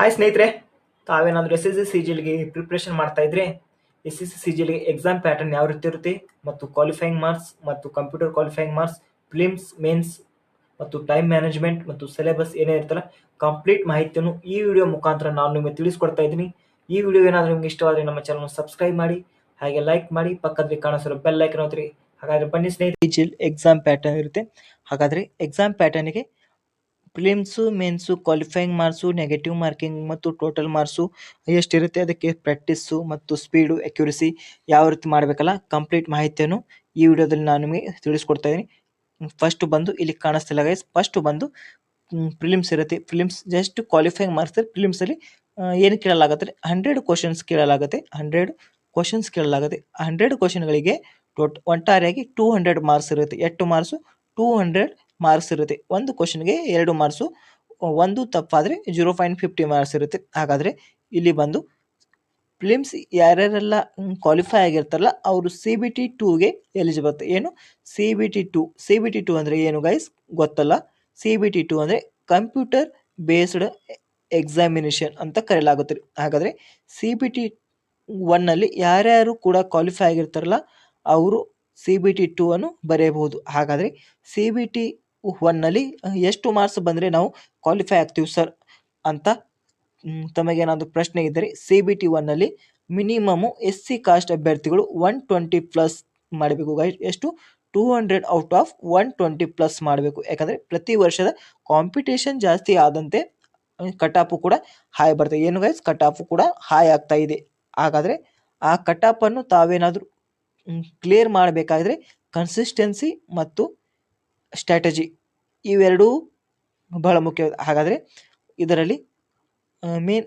Hi ಸ್ನೇಹಿತರೆ, ತಾವೇನಾದರೂ S S C C G ಎಲ್ಗೆ ಪ್ರಿಪ್ರೇಷನ್ ಮಾಡ್ತಾ ಇದ್ರೆ S S C C G ಎಲ್ಗೆ ಎಕ್ಸಾಮ್ ಪ್ಯಾಟರ್ನ್ ಯಾವ ರೀತಿ ಇರುತ್ತೆ ಮತ್ತು ಕ್ವಾಲಿಫೈಯಿಂಗ್ ಮಾರ್ಕ್ಸ್ ಮತ್ತು computer qualifying marks, prelims, mains ಮತ್ತು ಟೈಮ್ ಮ್ಯಾನೇಜ್ಮೆಂಟ್ ಮತ್ತು ಸಿಲೆಬಸ್ ಏನೇ ಇರ್ತಲ್ಲ ಕಂಪ್ಲೀಟ್ ಮಾಹಿತಿಯನ್ನು ಈ ವಿಡಿಯೋ ಮುಖಾಂತರ ನಾನು ನಿಮಗೆ ತಿಳಿಸ್ಕೊಡ್ತಾ ಇದ್ದೀನಿ. ಈ ವಿಡಿಯೋ ಏನಾದರೂ ನಿಮಗೆ ಇಷ್ಟವಾದರೆ ನಮ್ಮ ಚಾನಲ್ ಸಬ್ಸ್ಕ್ರೈಬ್ ಮಾಡಿ, ಹಾಗೆ ಲೈಕ್ ಮಾಡಿ, ಪಕ್ಕದಲ್ಲಿ ಕಾಣಿಸಿರೋ ಬೆಲ್ ಐಕನ್ ಒತ್ತಿರಿ. ಹಾಗಾದರೆ ಬನ್ನಿ ಸ್ನೇಹಿತರೆ, C G L exam pattern ಇರುತ್ತೆ. ಹಾಗಾದರೆ ಎಕ್ಸಾಮ್ ಪ್ಯಾಟರ್ನಿಗೆ prelims, mains, qualifying marks, negative marking ಮತ್ತು ಟೋಟಲ್ ಮಾರ್ಕ್ಸು ಎಷ್ಟಿರುತ್ತೆ, ಅದಕ್ಕೆ ಪ್ರಾಕ್ಟೀಸು ಮತ್ತು ಸ್ಪೀಡು, ಅಕ್ಯುರಸಿ ಯಾವ ರೀತಿ ಮಾಡಬೇಕಲ್ಲ ಕಂಪ್ಲೀಟ್ ಮಾಹಿತಿಯನ್ನು ಈ ವಿಡಿಯೋದಲ್ಲಿ ನಾನು ನಿಮಗೆ ತಿಳಿಸ್ಕೊಡ್ತಾ ಇದ್ದೀನಿ. ಫಸ್ಟ್ ಬಂದು ಇಲ್ಲಿ ಕಾಣಿಸ್ತಿಲ್ಲ ಗೈಸ್, ಫಸ್ಟ್ ಬಂದು ಪ್ರಿಲಿಮ್ಸ್ ಇರುತ್ತೆ. Prelims just qualifying marks. ಪ್ರಿಲಿಮ್ಸಲ್ಲಿ ಏನು ಕೇಳಲಾಗುತ್ತೆ, 100 ಕ್ವಶನ್ಸ್ ಕೇಳಲಾಗುತ್ತೆ. 100 ಕ್ವಶನ್ಸ್ ಕೇಳಲಾಗುತ್ತೆ. 100 ಕ್ವಶನ್ಗಳಿಗೆ ಒಟ್ಟಾರೆಯಾಗಿ 200 ಮಾರ್ಕ್ಸ್ ಇರುತ್ತೆ. 8 ಮಾರ್ಕ್ಸು 200 ಮಾರ್ಕ್ಸ್ ಇರುತ್ತೆ. ಒಂದು ಕ್ವಶನ್ಗೆ 2 ಮಾರ್ಕ್ಸು, ಒಂದು ತಪ್ಪಾದರೆ 0.50 ಮಾರ್ಕ್ಸ್ ಇರುತ್ತೆ. ಹಾಗಾದರೆ ಇಲ್ಲಿ ಬಂದು ಪ್ರಿಲಿಮ್ಸ್ ಯಾರ್ಯಾರೆಲ್ಲ ಕ್ವಾಲಿಫೈ ಆಗಿರ್ತಾರಲ್ಲ ಅವರು ಸಿ ಬಿ ಟಿ 2ಗೆ ಎಲಿಜಿಬಲ್. ಏನು C B T 2? C B T 2 ಅಂದರೆ ಏನು ಗೈಸ್ ಗೊತ್ತಲ್ಲ? ಸಿ ಬಿ ಟಿ 2 ಅಂದರೆ ಕಂಪ್ಯೂಟರ್ ಬೇಸ್ಡ್ ಎಕ್ಸಾಮಿನೇಷನ್ ಅಂತ ಕರೆಯಲಾಗುತ್ತೆ. ಹಾಗಾದರೆ ಸಿ ಬಿ ಟಿ 1ನಲ್ಲಿ ಯಾರ್ಯಾರು ಕೂಡ ಕ್ವಾಲಿಫೈ ಆಗಿರ್ತಾರಲ್ಲ ಅವರು ಸಿ ಬಿ ಟಿ 2 ಅನ್ನು ಬರೆಯಬಹುದು. ಹಾಗಾದರೆ ಸಿ ಬಿ ಟಿ 1ನಲ್ಲಿ ಎಷ್ಟು ಮಾರ್ಕ್ಸ್ ಬಂದರೆ ನಾವು ಕ್ವಾಲಿಫೈ ಆಗ್ತೀವಿ ಸರ್ ಅಂತ ತಮಗೇನಾದರೂ ಪ್ರಶ್ನೆ ಇದ್ದರೆ, ಸಿ ಬಿ ಟಿ 1ನಲ್ಲಿ ಮಿನಿಮಮು ಎಸ್ ಸಿ ಕಾಸ್ಟ್ ಅಭ್ಯರ್ಥಿಗಳು 120+ ಮಾಡಬೇಕು ಗೈಸ್. ಎಷ್ಟು? 200 ಔಟ್ ಆಫ್ 120+ ಮಾಡಬೇಕು. ಯಾಕಂದರೆ ಪ್ರತಿ ವರ್ಷದ ಕಾಂಪಿಟೇಷನ್ ಜಾಸ್ತಿ ಆದಂತೆ ಕಟ್ ಆಫು ಕೂಡ ಹಾಯ್ ಬರ್ತದೆ. ಏನು ಗೈಸ್, ಕಟ್ ಆಫು ಕೂಡ ಹಾಯ್ ಆಗ್ತಾ ಇದೆ. ಹಾಗಾದರೆ ಆ ಕಟ್ ಆಫನ್ನು ತಾವೇನಾದರೂ ಕ್ಲಿಯರ್ ಮಾಡಬೇಕಾದ್ರೆ ಕನ್ಸಿಸ್ಟೆನ್ಸಿ ಮತ್ತು ಸ್ಟ್ರಾಟಜಿ ಇವೆರಡೂ ಬಹಳ ಮುಖ್ಯವಾದ. ಹಾಗಾದರೆ ಇದರಲ್ಲಿ ಮೇನ್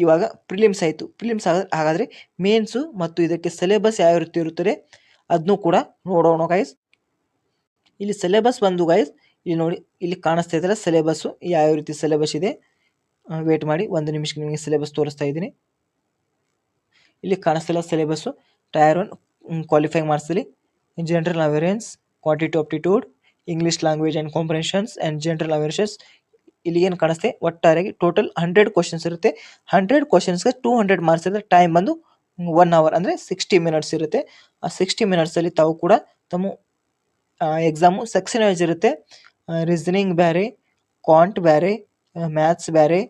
ಇವಾಗ ಪ್ರಿಲಿಮ್ಸ್ ಆಯಿತು. ಪ್ರಿಲಿಮ್ಸ್ ಹಾಗಾದರೆ ಮೇನ್ಸು ಮತ್ತು ಇದಕ್ಕೆ ಸಿಲೆಬಸ್ ಯಾವ ರೀತಿ ಇರುತ್ತದೆ ಅದನ್ನು ಕೂಡ ನೋಡೋಣ ಗೈಸ್. ಇಲ್ಲಿ ಸಿಲೆಬಸ್ ಬಂದು ಗೈಸ್ ಇಲ್ಲಿ ನೋಡಿ, ಇಲ್ಲಿ ಕಾಣಿಸ್ತಾ ಇದ್ದಾರೆ ಸಿಲೆಬಸ್ಸು ಯಾವ ರೀತಿ ಸಿಲೆಬಸ್ ಇದೆ. ವೇಟ್ ಮಾಡಿ, ಒಂದು ನಿಮಿಷಕ್ಕೆ ನಿಮಗೆ ಸಿಲೆಬಸ್ ತೋರಿಸ್ತಾ ಇದ್ದೀನಿ. ಇಲ್ಲಿ ಕಾಣಿಸ್ತಿಲ್ಲ ಸಿಲೆಬಸ್ಸು. ಟೈರ್ 1 ಕ್ವಾಲಿಫೈಯಿಂಗ್ ಮಾರ್ಕ್ಸಲ್ಲಿ general awareness, quantity aptitude, English language and comprehensions and general awarenesses. ಇಲ್ಲಿ ಏನು ಕಾಣಿಸ್ತೆ, ಒಟ್ಟಾರೆಯಾಗಿ ಟೋಟಲ್ 100 ಕ್ವಶನ್ಸ್ ಇರುತ್ತೆ. 100 ಕ್ವಶನ್ಸ್ಗೆ 200 ಮಾರ್ಕ್ಸ್ ಇರುತ್ತೆ. ಟೈಮ್ ಬಂದು 1 ಅವರ್ ಅಂದರೆ 60 ಮಿನಿಟ್ಸ್ ಇರುತ್ತೆ. ಆ 60 ಮಿನಿಟ್ಸಲ್ಲಿ ತಾವು ಕೂಡ ತಮ್ಮ ಎಕ್ಸಾಮು ಸೆಕ್ಷನ್ ವೈಸ್ ಇರುತ್ತೆ. ರೀಸನಿಂಗ್ ಬೇರೆ, ಕ್ವಾಂಟ್ ಬೇರೆ, ಮ್ಯಾಥ್ಸ್ ಬೇರೆ,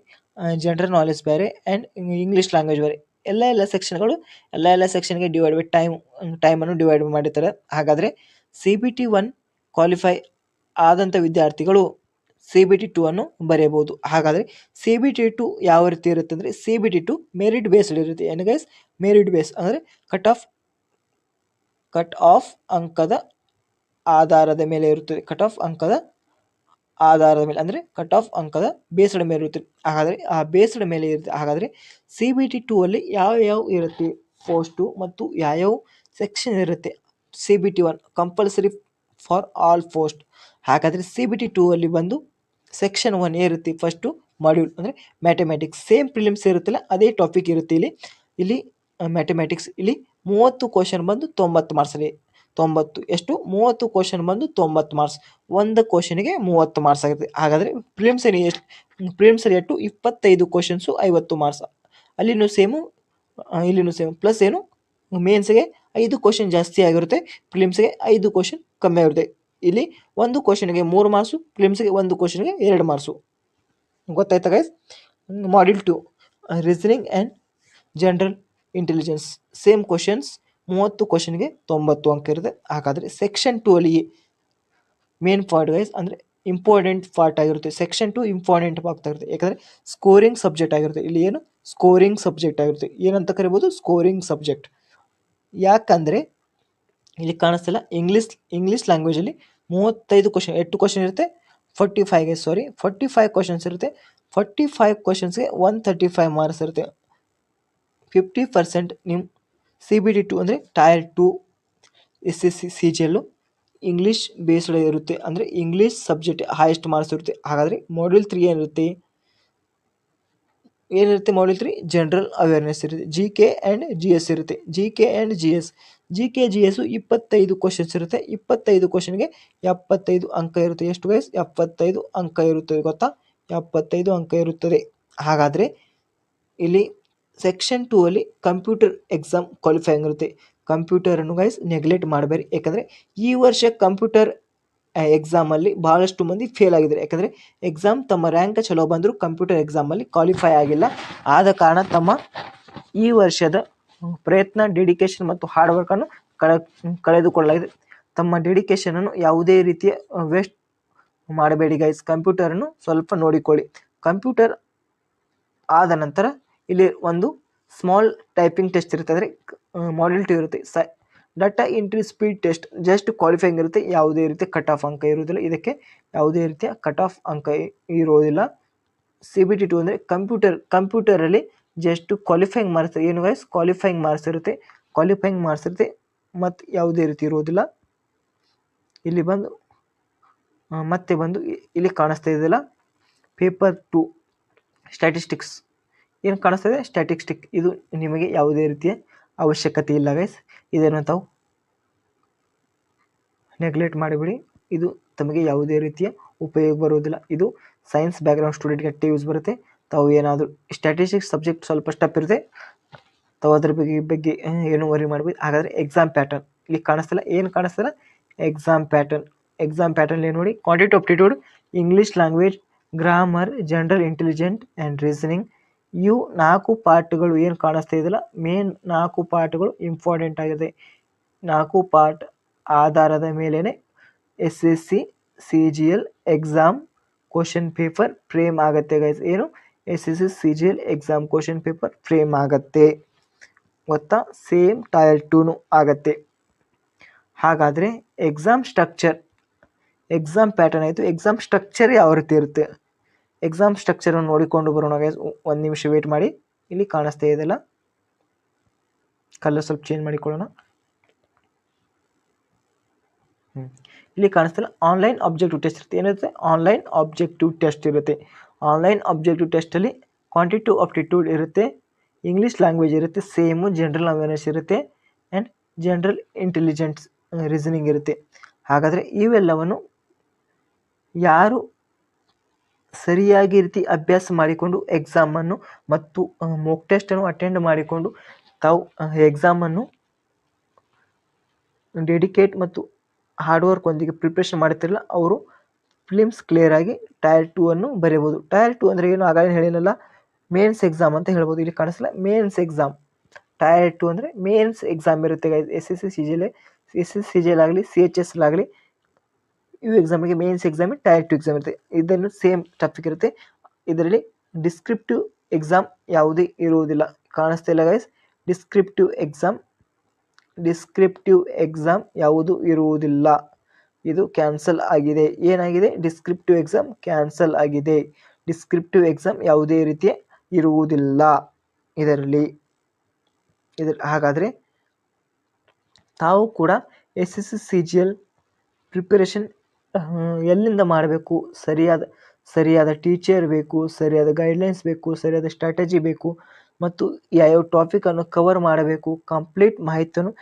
ಜನರಲ್ ನಾಲೆಜ್ ಬೇರೆ ಆ್ಯಂಡ್ ಇಂಗ್ಲೀಷ್ ಲ್ಯಾಂಗ್ವೇಜ್ ಬೇರೆ. ಎಲ್ಲ ಸೆಕ್ಷನ್ಗಳು ಎಲ್ಲ ಸೆಕ್ಷನ್ಗೆ ಡಿವೈಡ್ ಬೈ ಟೈಮನ್ನು ಡಿವೈಡ್ ಮಾಡಿರ್ತಾರೆ. ಹಾಗಾದರೆ ಸಿ ಬಿ ಟಿ 1 ಕ್ವಾಲಿಫೈ ಆದಂಥ ವಿದ್ಯಾರ್ಥಿಗಳು ಸಿ ಬಿ ಟಿ 2 ಅನ್ನು ಬರೆಯಬಹುದು. ಹಾಗಾದರೆ ಸಿ ಬಿ ಟಿ 2 ಯಾವ ರೀತಿ ಇರುತ್ತೆ ಅಂದರೆ, C B T 2 merit based ಇರುತ್ತೆ. ಏನು ಗೈಸ್, ಮೆರಿಟ್ ಬೇಸ್ ಅಂದರೆ ಕಟ್ ಆಫ್ ಅಂಕದ ಆಧಾರದ ಮೇಲೆ ಇರುತ್ತದೆ. ಕಟ್ ಆಫ್ ಅಂಕದ ಆಧಾರದ ಮೇಲೆ ಅಂದರೆ ಕಟ್ ಆಫ್ ಅಂಕದ ಬೇಸ್ಡ್ ಮೇಲೆ ಇರುತ್ತೆ. ಹಾಗಾದರೆ ಆ ಬೇಸ್ಡ್ ಮೇಲೆ ಇರುತ್ತೆ. ಹಾಗಾದರೆ ಸಿ ಬಿ ಟಿ 2 ಅಲ್ಲಿ ಯಾವ ಇರುತ್ತೆ ಪೋಸ್ಟು ಮತ್ತು ಯಾವ್ಯಾವ ಸೆಕ್ಷನ್ ಇರುತ್ತೆ. C B T 1 compulsory for all post. ಹಾಗಾದರೆ ಸಿ ಬಿ ಟಿ 2 ಅಲ್ಲಿ ಬಂದು ಸೆಕ್ಷನ್ 1 ಇರುತ್ತೆ. ಫಸ್ಟು ಮಾಡ್ಯೂಲ್ ಅಂದರೆ ಮ್ಯಾಥಮೆಟಿಕ್ಸ್. ಸೇಮ್ ಪ್ರಿಲಿಮ್ಸ್ ಇರುತ್ತಲ್ಲ ಅದೇ ಟಾಪಿಕ್ ಇರುತ್ತೆ. ಇಲ್ಲಿ ಮ್ಯಾಥಮೆಟಿಕ್ಸ್. ಇಲ್ಲಿ 30 ಕ್ವಶನ್ ಬಂದು 90 ಮಾರ್ಕ್ಸಲ್ಲಿ. 90 ಎಷ್ಟು? 30 ಕ್ವಶನ್ ಬಂದು 90 ಮಾರ್ಕ್ಸ್. ಒಂದು ಕ್ವಶನಿಗೆ 30 ಮಾರ್ಕ್ಸ್ ಆಗುತ್ತೆ. ಹಾಗಾದರೆ ಪ್ರಿಲಿಮ್ಸಲ್ಲಿ ಎಷ್ಟು? 25 ಕ್ವಶನ್ಸು 50 ಮಾರ್ಕ್ಸ್. ಇಲ್ಲಿನೂ ಸೇಮು ಪ್ಲಸ್ ಏನು ಮೇನ್ಸ್ಗೆ 5 ಕ್ವಶನ್ ಜಾಸ್ತಿ ಆಗಿರುತ್ತೆ, ಪ್ರಿಲಿಮ್ಸ್ಗೆ 5 ಕ್ವಶನ್ ಕಮ್ಮಿ ಆಗಿರುತ್ತೆ. ಇಲ್ಲಿ ಒಂದು ಕ್ವಶನ್ಗೆ 3 ಮಾರ್ಕ್ಸು, ಪ್ರಿಲಿಮ್ಸ್ಗೆ ಒಂದು ಕ್ವಶನ್ಗೆ 2 ಮಾರ್ಕ್ಸು. ಗೊತ್ತಾಯ್ತಾ guys? Module 2 reasoning and general intelligence. Same questions 30 ಕ್ವಶನ್ಗೆ 90 ಅಂಕ ಇರುತ್ತೆ. ಹಾಗಾದರೆ ಸೆಕ್ಷನ್ 2 ಅಲ್ಲಿ ಮೇನ್ ಪಾರ್ಟ್ ಗೈಸ್ ಅಂದರೆ ಇಂಪಾರ್ಟೆಂಟ್ ಪಾರ್ಟ್ ಆಗಿರುತ್ತೆ. ಸೆಕ್ಷನ್ 2 ಇಂಪಾರ್ಟೆಂಟ್ ಆಗ್ತಾ ಇರುತ್ತೆ. ಯಾಕಂದರೆ ಸ್ಕೋರಿಂಗ್ ಸಬ್ಜೆಕ್ಟ್ ಆಗಿರುತ್ತೆ. ಇಲ್ಲಿ ಏನು ಸ್ಕೋರಿಂಗ್ ಸಬ್ಜೆಕ್ಟ್ ಆಗಿರುತ್ತೆ. ಏನಂತ ಕರಿಬೋದು? Scoring subject. ಯಾಕಂದರೆ ಇಲ್ಲಿ ಕಾಣಿಸ್ತಿಲ್ಲ, ಇಂಗ್ಲೀಷ್ ಲ್ಯಾಂಗ್ವೇಜಲ್ಲಿ 35 ಕ್ವಶನ್, 8 ಕ್ವಶನ್ ಇರುತ್ತೆ. 45 ಕ್ವಶನ್ಸ್ ಇರುತ್ತೆ. 45 ಕ್ವಶನ್ಸ್ಗೆ 135 ಮಾರ್ಕ್ಸ್ ಇರುತ್ತೆ. 50% ನಿಮ್ಮ ಸಿ ಬಿ ಟಿ 2 ಅಂದರೆ tier 2 S S C C G L English based ಇರುತ್ತೆ. ಅಂದರೆ ಇಂಗ್ಲೀಷ್ ಸಬ್ಜೆಕ್ಟ್ ಹೈಯೆಸ್ಟ್ ಮಾರ್ಕ್ಸ್ ಇರುತ್ತೆ. ಹಾಗಾದರೆ ಮಾಡ್ಯೂಲ್ 3 ಏನಿರುತ್ತೆ? ಮಾಡ್ಯೂಲ್ 3 ಜನರಲ್ ಅವೇರ್ನೆಸ್ ಇರುತ್ತೆ. G K and G S ಇರುತ್ತೆ. G K G S 25 questions ಇರುತ್ತೆ. 25 ಕ್ವಶನ್ಗೆ 75 ಅಂಕ ಇರುತ್ತೆ. ಎಷ್ಟು ಗೈಸ್? 75 ಅಂಕ ಇರುತ್ತದೆ. ಗೊತ್ತಾ? 75 ಅಂಕ ಇರುತ್ತದೆ. ಹಾಗಾದರೆ ಇಲ್ಲಿ ಸೆಕ್ಷನ್ 2 ಅಲ್ಲಿ ಕಂಪ್ಯೂಟರ್ ಎಕ್ಸಾಮ್ ಕ್ವಾಲಿಫೈಯಿಂಗ್ ಇರುತ್ತೆ. ಕಂಪ್ಯೂಟರನ್ನು ಗೈಸ್ ನೆಗ್ಲೆಕ್ಟ್ ಮಾಡಬೇಡಿ, ಯಾಕಂದರೆ ಈ ವರ್ಷ ಕಂಪ್ಯೂಟರ್ ಎಕ್ಸಾಮಲ್ಲಿ ಭಾಳಷ್ಟು ಮಂದಿ ಫೇಲ್ ಆಗಿದ್ದಾರೆ. ಯಾಕಂದರೆ ಎಕ್ಸಾಮ್ ತಮ್ಮ ರ್ಯಾಂಕ್ ಚಲೋ ಬಂದರೂ ಕಂಪ್ಯೂಟರ್ ಎಕ್ಸಾಮಲ್ಲಿ ಕ್ವಾಲಿಫೈ ಆಗಿಲ್ಲ. ಆದ ಕಾರಣ ತಮ್ಮ ಈ ವರ್ಷದ ಪ್ರಯತ್ನ, ಡೆಡಿಕೇಶನ್ ಮತ್ತು ಹಾರ್ಡ್ ವರ್ಕನ್ನು ಕಳೆದುಕೊಳ್ಳಲಾಗಿದೆ. ತಮ್ಮ ಡೆಡಿಕೇಶನನ್ನು ಯಾವುದೇ ರೀತಿಯ ವೇಸ್ಟ್ ಮಾಡಬೇಡಿ ಗೈಸ್. ಕಂಪ್ಯೂಟರನ್ನು ಸ್ವಲ್ಪ ನೋಡಿಕೊಳ್ಳಿ. ಕಂಪ್ಯೂಟರ್ ಆದ ನಂತರ ಇಲ್ಲಿ ಒಂದು ಸ್ಮಾಲ್ ಟೈಪಿಂಗ್ ಟೆಸ್ಟ್ ಇರುತ್ತೆ, ಅಂದರೆ ಮಾಡೆಲ್ 2 ಇರುತ್ತೆ. Data entry speed test just qualifying ಇರುತ್ತೆ, ಯಾವುದೇ ರೀತಿಯ ಕಟ್ ಆಫ್ ಅಂಕ ಇರುವುದಿಲ್ಲ. ಇದಕ್ಕೆ ಯಾವುದೇ ರೀತಿಯ ಕಟ್ ಆಫ್ ಅಂಕ ಇರೋದಿಲ್ಲ. CBT 2 ಅಂದರೆ ಕಂಪ್ಯೂಟರಲ್ಲಿ ಜಸ್ಟ್ ಕ್ವಾಲಿಫೈಯಿಂಗ್ ಮಾರ್ಕ್ಸ್, ಏನು ಗೈಸ್ ಕ್ವಾಲಿಫೈಯಿಂಗ್ ಮಾರ್ಕ್ಸ್ ಇರುತ್ತೆ ಮತ್ತು ಯಾವುದೇ ರೀತಿ ಇರೋದಿಲ್ಲ. ಇಲ್ಲಿ ಬಂದು ಮತ್ತೆ ಬಂದು ಇಲ್ಲಿ ಕಾಣಿಸ್ತಾ ಇದೆಯಲ್ಲ ಪೇಪರ್ 2 ಸ್ಟ್ಯಾಟಿಸ್ಟಿಕ್ಸ್, ಏನು ಕಾಣಿಸ್ತಾ ಇದೆ ಸ್ಟ್ಯಾಟಿಸ್ಟಿಕ್, ಇದು ನಿಮಗೆ ಯಾವುದೇ ರೀತಿಯ ಅವಶ್ಯಕತೆ ಇಲ್ಲ ಗೈಸ್. ಇದನ್ನು ತಾವು ನೆಗ್ಲೆಕ್ಟ್ ಮಾಡಿಬಿಡಿ, ಇದು ತಮಗೆ ಯಾವುದೇ ರೀತಿಯ ಉಪಯೋಗ ಬರುವುದಿಲ್ಲ. ಇದು ಸೈನ್ಸ್ ಬ್ಯಾಕ್ಗ್ರೌಂಡ್ ಸ್ಟೂಡೆಂಟ್ಗೆ ಅಷ್ಟೇ ಯೂಸ್ ಬರುತ್ತೆ. ತಾವು ಏನಾದರೂ ಸ್ಟ್ಯಾಟಿಸ್ಟಿಕ್ಸ್ ಸಬ್ಜೆಕ್ಟ್ ಸ್ವಲ್ಪ ಸ್ಟಪ್ ಇರುತ್ತೆ, ತಾವು ಅದ್ರ ಬಗ್ಗೆ ಏನು ವರಿ ಮಾಡಬೇಕು. ಹಾಗಾದರೆ ಎಕ್ಸಾಮ್ ಪ್ಯಾಟರ್ನ್ ಇಲ್ಲಿ ಕಾಣಿಸ್ತಿಲ್ಲ, ಏನು ಕಾಣಿಸ್ತಿಲ್ಲ ಎಕ್ಸಾಮ್ ಪ್ಯಾಟರ್ನ್ ಏನು ನೋಡಿ, quantity aptitude, English language, grammar, general intelligent and reasoning. ಇವು 4 ಪಾರ್ಟ್ಗಳು ಏನು ಕಾಣಿಸ್ತಾ ಇದೆಯಲ್ಲ, ಮೇನ್ 4 ಪಾರ್ಟ್ಗಳು ಇಂಪಾರ್ಟೆಂಟ್ ಆಗಿದೆ. 4 ಪಾರ್ಟ್ ಆಧಾರದ ಮೇಲೇ SSC CGL exam question paper frame ಆಗುತ್ತೆ ಗೈಸ್. ಏನು SSC CGL exam question paper frame ಆಗುತ್ತೆ ಗೊತ್ತಾ, ಸೇಮ್ ಟೈರ್ 2 ಆಗುತ್ತೆ. ಹಾಗಾದರೆ ಎಕ್ಸಾಮ್ ಪ್ಯಾಟರ್ನ್ ಆಯಿತು. ಎಕ್ಸಾಮ್ ಸ್ಟ್ರಕ್ಚರ್ ಯಾವ ರೀತಿ ಇರುತ್ತೆ, ಎಕ್ಸಾಮ್ ಸ್ಟ್ರಕ್ಚರನ್ನು ನೋಡಿಕೊಂಡು ಬರೋಣ ಗೈಸ್. ಒಂದು ನಿಮಿಷ ವೇಟ್ ಮಾಡಿ. ಇಲ್ಲಿ ಕಾಣಿಸ್ತಾ ಇದೆಯಲ್ಲ, ಕಲರ್ ಸ್ವಲ್ಪ ಚೇಂಜ್ ಮಾಡಿಕೊಳ್ಳೋಣ. ಇಲ್ಲಿ ಕಾಣಿಸ್ತಿಲ್ಲ, ಆನ್ಲೈನ್ ಆಬ್ಜೆಕ್ಟಿವ್ ಟೆಸ್ಟ್ ಇರುತ್ತೆ. ಏನಿರುತ್ತೆ, ಆನ್ಲೈನ್ ಆಬ್ಜೆಕ್ಟಿವ್ ಟೆಸ್ಟ್ ಇರುತ್ತೆ. ಆನ್ಲೈನ್ ಆಬ್ಜೆಕ್ಟಿವ್ ಟೆಸ್ಟಲ್ಲಿ ಕ್ವಾಂಟಿಟಿ ಆಪ್ಟಿಟ್ಯೂಡ್ ಇರುತ್ತೆ, ಇಂಗ್ಲೀಷ್ ಲ್ಯಾಂಗ್ವೇಜ್ ಇರುತ್ತೆ, ಸೇಮು ಜನರಲ್ ಅವೇರ್ನೆಸ್ ಇರುತ್ತೆ ಆ್ಯಂಡ್ ಜನರಲ್ ಇಂಟೆಲಿಜೆನ್ಸ್ ರೀಸನಿಂಗ್ ಇರುತ್ತೆ. ಹಾಗಾದರೆ ಇವೆಲ್ಲವನ್ನು ಯಾರು ಸರಿಯಾಗಿ ರೀತಿ ಅಭ್ಯಾಸ ಮಾಡಿಕೊಂಡು ಎಕ್ಸಾಮನ್ನು ಮತ್ತು ಮಾಕ್ ಟೆಸ್ಟನ್ನು ಅಟೆಂಡ್ ಮಾಡಿಕೊಂಡು ತಾವು ಎಕ್ಸಾಮನ್ನು ಡೆಡಿಕೇಟ್ ಮತ್ತು ಹಾರ್ಡ್ ವರ್ಕ್ ಒಂದಿಗೆ ಪ್ರಿಪ್ರೇಷನ್ ಮಾಡ್ತಿರಲ್ಲ, ಅವರು ಫಿಲಿಮ್ಸ್ ಕ್ಲಿಯರ್ ಆಗಿ ಟೈರ್ 2 ಅನ್ನು ಬರೀಬೋದು. ಟೈರ್ 2 ಅಂದರೆ ಏನು ಆಗಾಗ ಹೇಳಿಲ್ಲ, ಮೇನ್ಸ್ ಎಕ್ಸಾಮ್ ಅಂತ ಹೇಳ್ಬೋದು. ಇಲ್ಲಿ ಕಾಣಿಸಲ್ಲ ಮೇನ್ಸ್ ಎಕ್ಸಾಮ್. ಟೈರ್ 2 ಅಂದರೆ ಮೇನ್ಸ್ ಎಕ್ಸಾಮ್ ಇರುತ್ತೆ ಗೈಸ್. SSC CGL ಆಗಲಿ CHS ಆಗಲಿ ಇವು ಎಕ್ಸಾಮಿಗೆ ಮೇನ್ಸ್ ಎಕ್ಸಾಮ್ ಟೈರ್ 2 ಎಕ್ಸಾಮ್ ಇರುತ್ತೆ. ಇದನ್ನು ಸೇಮ್ ಟಾಪಿಕ್ ಇರುತ್ತೆ. ಇದರಲ್ಲಿ ಡಿಸ್ಕ್ರಿಪ್ಟಿವ್ ಎಕ್ಸಾಮ್ ಯಾವುದೇ ಇರುವುದಿಲ್ಲ. ಕಾಣಿಸ್ತಾ ಇಲ್ಲ ಗೈಸ್, ಡಿಸ್ಕ್ರಿಪ್ಟಿವ್ ಎಕ್ಸಾಮ್ ಯಾವುದು ಇರುವುದಿಲ್ಲ. ಇದು ಕ್ಯಾನ್ಸಲ್ ಆಗಿದೆ. ಏನಾಗಿದೆ, ಡಿಸ್ಕ್ರಿಪ್ಟಿವ್ ಎಕ್ಸಾಮ್ ಕ್ಯಾನ್ಸಲ್ ಆಗಿದೆ. ಡಿಸ್ಕ್ರಿಪ್ಟಿವ್ ಎಕ್ಸಾಮ್ ಯಾವುದೇ ರೀತಿಯ ಇರುವುದಿಲ್ಲ ಇದರಲ್ಲಿ. ಹಾಗಾದರೆ ತಾವು ಕೂಡ SSC CGL ಪ್ರಿಪರೇಷನ್ ಎಲ್ಲಿಂದ ಮಾಡಬೇಕು, ಸರಿಯಾದ ಟೀಚರ್ ಬೇಕು, ಸರಿಯಾದ ಗೈಡ್ಲೈನ್ಸ್ ಬೇಕು, ಸರಿಯಾದ ಸ್ಟ್ರಾಟಜಿ ಬೇಕು ಮತ್ತು ಯಾವ ಟಾಪಿಕನ್ನು ಕವರ್ ಮಾಡಬೇಕು, ಕಂಪ್ಲೀಟ್ ಮಾಹಿತಿಯನ್ನು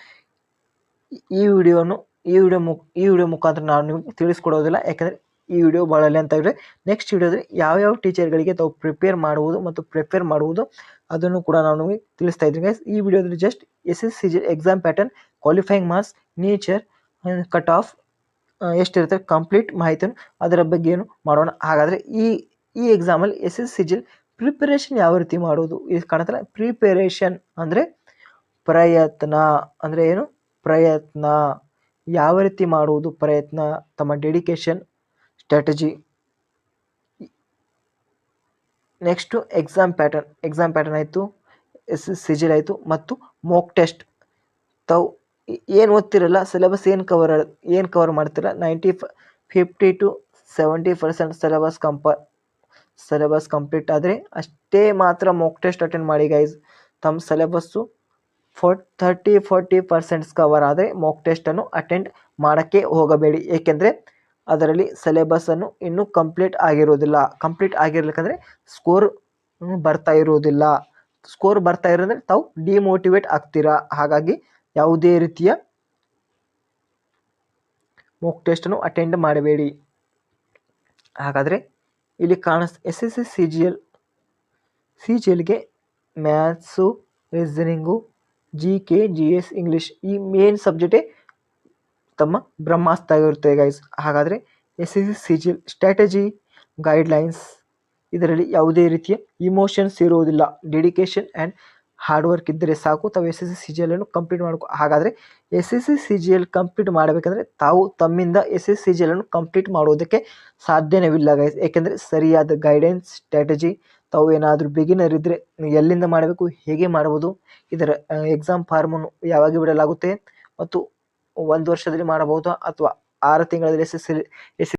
ಈ ವಿಡಿಯೋ ಮುಖಾಂತರ ನಾನು ನಿಮಗೆ ತಿಳಿಸ್ಕೊಡೋದಿಲ್ಲ. ಯಾಕಂದರೆ ಈ ವಿಡಿಯೋ ಭಾಳ ಲೆಂತ್ ಆಗಿದೆ. ನೆಕ್ಸ್ಟ್ ವಿಡಿಯೋದಲ್ಲಿ ಯಾವ ಟೀಚರ್ಗಳಿಗೆ ತಾವು ಪ್ರಿಪೇರ್ ಮಾಡುವುದು ಅದನ್ನು ಕೂಡ ನಾನು ನಿಮಗೆ ತಿಳಿಸ್ತಾ ಇದ್ದೀನಿ ಗೈಸ್. ಈ ವಿಡಿಯೋದಲ್ಲಿ just SSC CGL exam pattern, qualifying marks, nature, cut off ಎಷ್ಟಿರುತ್ತೆ ಕಂಪ್ಲೀಟ್ ಮಾಹಿತಿಯನ್ನು ಅದರ ಬಗ್ಗೆ ಏನು ಮಾಡೋಣ. ಹಾಗಾದರೆ ಈ ಎಕ್ಸಾಮಲ್ಲಿ SSC CGL ಪ್ರಿಪರೇಷನ್ ಯಾವ ರೀತಿ ಮಾಡೋದು, ಇದು ಕಾಣುತ್ತಲ್ಲ. ಪ್ರಿಪರೇಷನ್ ಅಂದರೆ ಪ್ರಯತ್ನ, ಅಂದರೆ ಏನು ಪ್ರಯತ್ನ, ಯಾವ ರೀತಿ ಮಾಡುವುದು ಪ್ರಯತ್ನ, ತಮ್ಮ dedication, strategy. Next exam pattern ಆಯಿತು, SSC CGL ಆಯಿತು ಮತ್ತು ಮಾಕ್ ಟೆಸ್ಟ್. ತಾವು ಏನು ಓದ್ತಿರಲ್ಲ, ಸಿಲೆಬಸ್ ಏನು ಕವರ್ ಮಾಡ್ತಿರಲ್ಲ, 50 to 70% ಸಿಲೆಬಸ್ ಕಂಪ್ಲೀಟ್ ಆದರೆ ಅಷ್ಟೇ ಮಾತ್ರ ಮಾಕ್ ಟೆಸ್ಟ್ ಅಟೆಂಡ್ ಮಾಡಿ ಗೈಸ್. ತಮ್ಮ ಸಿಲೆಬಸ್ಸು 30-40% ಕವರ್ ಆದರೆ ಮಾಕ್ ಟೆಸ್ಟನ್ನು ಅಟೆಂಡ್ ಮಾಡೋಕ್ಕೆ ಹೋಗಬೇಡಿ. ಏಕೆಂದರೆ ಅದರಲ್ಲಿ ಸಿಲೆಬಸ್ಸನ್ನು ಇನ್ನೂ ಕಂಪ್ಲೀಟ್ ಆಗಿರಲಿಕ್ಕಂದರೆ ಸ್ಕೋರ್ ಬರ್ತಾ ಇರೋದ್ರೆ ತಾವು ಡಿಮೋಟಿವೇಟ್ ಆಗ್ತೀರಾ. ಹಾಗಾಗಿ ಯಾವುದೇ ರೀತಿಯ ಮಾಕ್ ಟೆಸ್ಟನ್ನು ಅಟೆಂಡ್ ಮಾಡಬೇಡಿ. ಹಾಗಾದರೆ ಇಲ್ಲಿ SSC CGLಗೆ maths, reasoning, GK, GS, English ಈ ಮೇನ್ ಸಬ್ಜೆಕ್ಟೇ ತಮ್ಮ ಬ್ರಹ್ಮಾಸ್ತ್ರ ಆಗಿರುತ್ತೆ ಗೈಸ್. ಹಾಗಾದರೆ SSC CGL ಸ್ಟ್ರಾಟಜಿ ಗೈಡ್ಲೈನ್ಸ್ ಇದರಲ್ಲಿ ಯಾವುದೇ ರೀತಿಯ ಇಮೋಷನ್ಸ್ ಇರುವುದಿಲ್ಲ. ಡೆಡಿಕೇಶನ್ ಆ್ಯಂಡ್ ಹಾರ್ಡ್ ವರ್ಕ್ ಇದ್ದರೆ ಸಾಕು ತಾವು SSC CGL ಅನ್ನು ಕಂಪ್ಲೀಟ್ ಮಾಡ್ಕೊ. ಹಾಗಾದರೆ SSC CGL ಕಂಪ್ಲೀಟ್ ಮಾಡಬೇಕಂದ್ರೆ ತಾವು ತಮ್ಮಿಂದ SSC CGL ಅನ್ನು ಕಂಪ್ಲೀಟ್ ಮಾಡೋದಕ್ಕೆ ಸಾಧ್ಯವಿಲ್ಲ ಗೈಸ್. ಏಕೆಂದರೆ ಸರಿಯಾದ ಗೈಡೆನ್ಸ್ ಸ್ಟ್ರಾಟಜಿ ತಾವು ಏನಾದರೂ ಬಿಗಿನರ್ ಇದ್ದರೆ ಎಲ್ಲಿಂದ ಮಾಡಬೇಕು, ಹೇಗೆ ಮಾಡಬಹುದು, ಇದರ ಎಕ್ಸಾಮ್ ಫಾರ್ಮನ್ನು ಯಾವಾಗ ಬಿಡಲಾಗುತ್ತೆ ಮತ್ತು 1 ವರ್ಷದಲ್ಲಿ ಮಾಡಬಹುದಾ ಅಥವಾ 6 ತಿಂಗಳಲ್ಲಿ SSC